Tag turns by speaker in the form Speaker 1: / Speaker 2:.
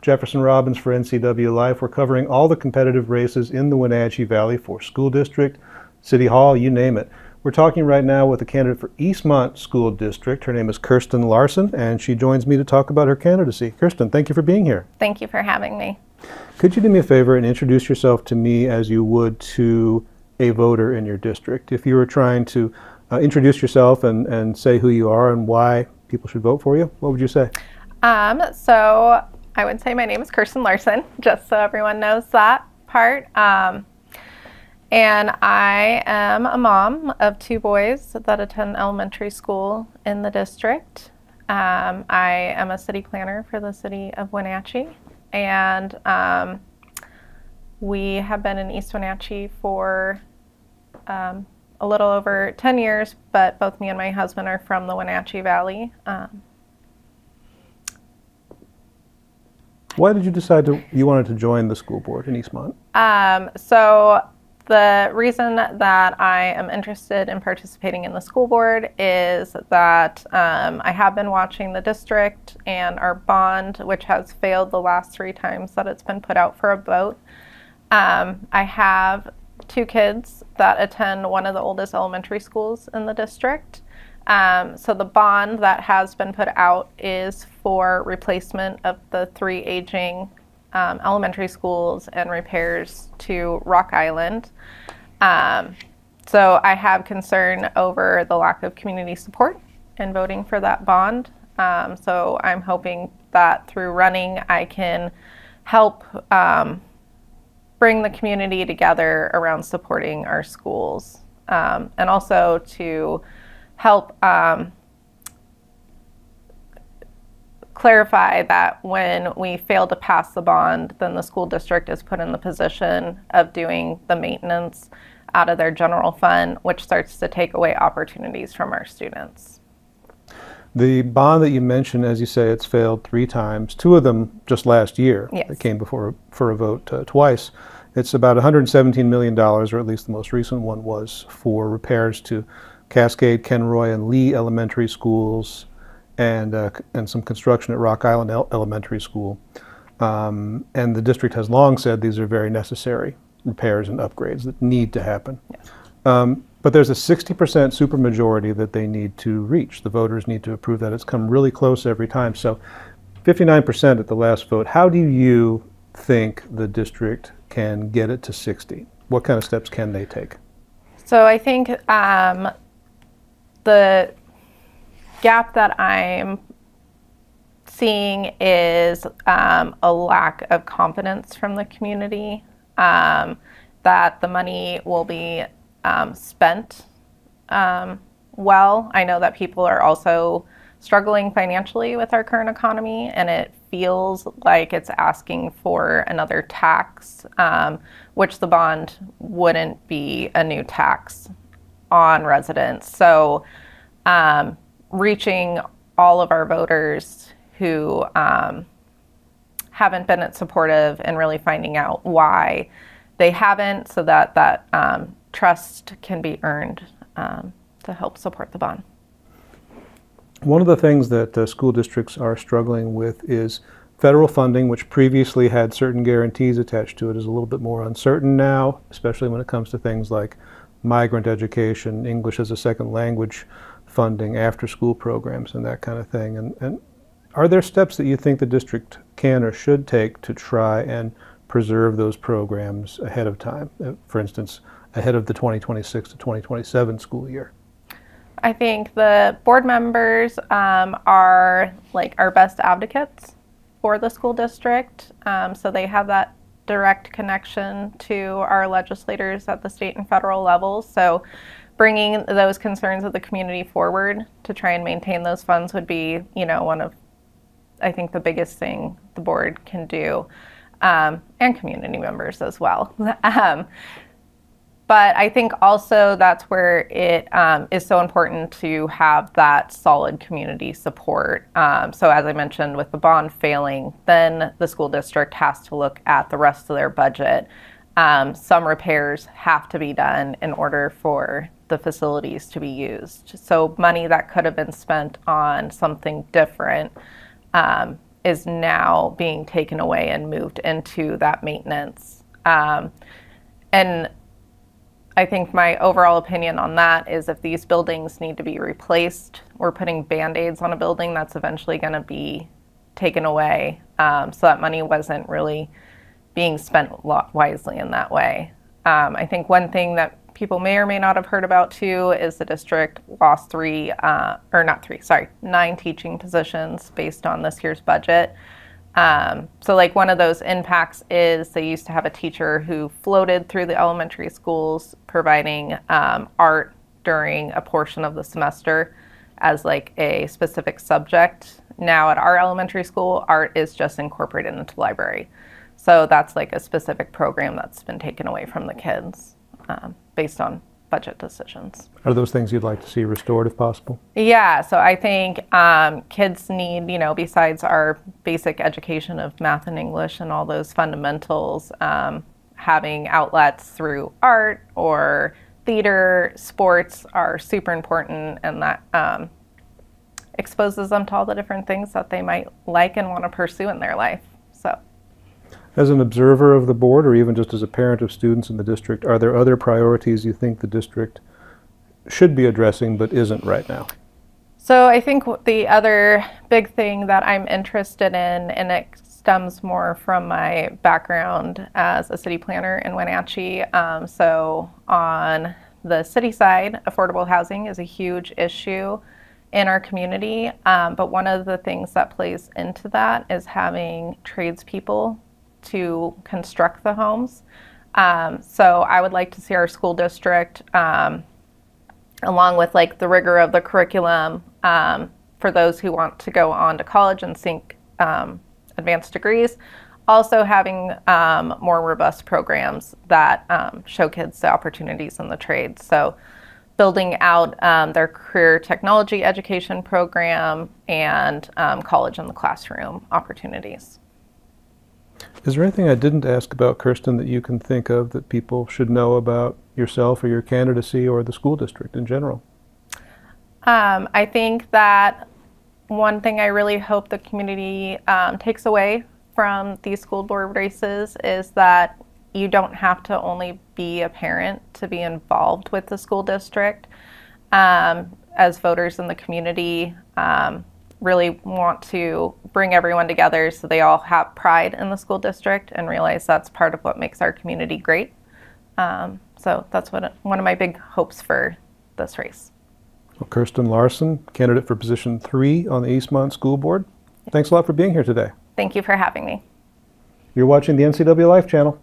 Speaker 1: Jefferson Robbins for NCWLIFE. We're covering all the competitive races in the Wenatchee Valley for school district, city hall, you name it. We're talking right now with a candidate for Eastmont School District. Her name is Kirsten Larsen, and she joins me to talk about her candidacy. Kirsten, thank you for being here.
Speaker 2: Thank you for having me.
Speaker 1: Could you do me a favor and introduce yourself to me as you would to a voter in your district? If you were trying to introduce yourself and say who you are and why people should vote for you, what would you say?
Speaker 2: So I would say my name is Kirsten Larsen, just so everyone knows that part. And I am a mom of 2 boys that attend elementary school in the district. I am a city planner for the city of Wenatchee, and we have been in East Wenatchee for a little over 10 years, but both me and my husband are from the Wenatchee Valley.
Speaker 1: Why did you decide you wanted to join the school board in Eastmont?
Speaker 2: So the reason that I am interested in participating in the school board is that I have been watching the district and our bond, which has failed the last 3 times that it's been put out for a vote. I have 2 kids that attend one of the oldest elementary schools in the district. So the bond that has been put out is for replacement of the 3 aging elementary schools and repairs to Rock Island. So I have concern over the lack of community support in voting for that bond. So I'm hoping that through running I can help bring the community together around supporting our schools, and also to help clarify that when we fail to pass the bond, then the school district is put in the position of doing the maintenance out of their general fund, which starts to take away opportunities from our students.
Speaker 1: The bond that you mentioned, as you say, it's failed 3 times, 2 of them just last year.
Speaker 2: Yes.
Speaker 1: It came before for a vote twice. It's about $117 million, or at least the most recent one was, for repairs to Cascade, Kenroy, and Lee elementary schools, and some construction at Rock Island Elementary School. And the district has long said these are very necessary repairs and upgrades that need to happen.
Speaker 2: Yes.
Speaker 1: But there's a 60% supermajority that they need to reach. The voters need to approve that. It's come really close every time. So 59% at the last vote. How do you think the district can get it to 60? What kind of steps can they take?
Speaker 2: So I think the gap that I'm seeing is a lack of confidence from the community that the money will be spent well. I know that people are also struggling financially with our current economy, and it feels like it's asking for another tax, which the bond wouldn't be a new tax on residents. So reaching all of our voters who haven't been supportive and really finding out why they haven't, so that trust can be earned to help support the bond.
Speaker 1: One of the things that school districts are struggling with is federal funding, which previously had certain guarantees attached to it, is a little bit more uncertain now, especially when it comes to things like migrant education, English as a second language funding, after school programs, and that kind of thing. And are there steps that you think the district can or should take to try and preserve those programs ahead of time, for instance, ahead of the 2026 to 2027 school year?
Speaker 2: I think the board members are like our best advocates for the school district. So they have that direct connection to our legislators at the state and federal levels. So bringing those concerns of the community forward to try and maintain those funds would be, one of, I think, the biggest thing the board can do, and community members as well. But I think also that's where it is so important to have that solid community support. So as I mentioned, with the bond failing, then the school district has to look at the rest of their budget. Some repairs have to be done in order for the facilities to be used. So money that could have been spent on something different is now being taken away and moved into that maintenance. And I think my overall opinion on that is if these buildings need to be replaced, we're putting Band-Aids on a building that's eventually going to be taken away. So that money wasn't really being spent wisely in that way. I think one thing that people may or may not have heard about too is the district lost 9 teaching positions based on this year's budget. So like one of those impacts is they used to have a teacher who floated through the elementary schools providing art during a portion of the semester as like a specific subject. Now at our elementary school, art is just incorporated into the library. So that's like a specific program that's been taken away from the kids based on budget decisions.
Speaker 1: Are those things you'd like to see restored if possible?
Speaker 2: Yeah, so I think kids need, besides our basic education of math and English and all those fundamentals, having outlets through art or theater, sports are super important, and that exposes them to all the different things that they might like and want to pursue in their life. So,
Speaker 1: as an observer of the board, or even just as a parent of students in the district, are there other priorities you think the district should be addressing but isn't right now?
Speaker 2: So I think the other big thing that I'm interested in, and it stems more from my background as a city planner in Wenatchee. So on the city side, affordable housing is a huge issue in our community. But one of the things that plays into that is having tradespeople to construct the homes. So I would like to see our school district, along with like the rigor of the curriculum for those who want to go on to college and seek advanced degrees, also having more robust programs that show kids the opportunities in the trades. So building out their career technology education program and college in the classroom opportunities.
Speaker 1: Is there anything I didn't ask about, Kirsten, that you can think of that people should know about yourself or your candidacy or the school district in general?
Speaker 2: I think that one thing I really hope the community takes away from these school board races is that you don't have to only be a parent to be involved with the school district. As voters in the community, really want to bring everyone together so they all have pride in the school district and realize that's part of what makes our community great. So that's one of my big hopes for this race.
Speaker 1: Well, Kirsten Larsen, candidate for position 3 on the Eastmont School Board. Thanks a lot for being here today.
Speaker 2: Thank you for having me.
Speaker 1: You're watching the NCWLIFE channel.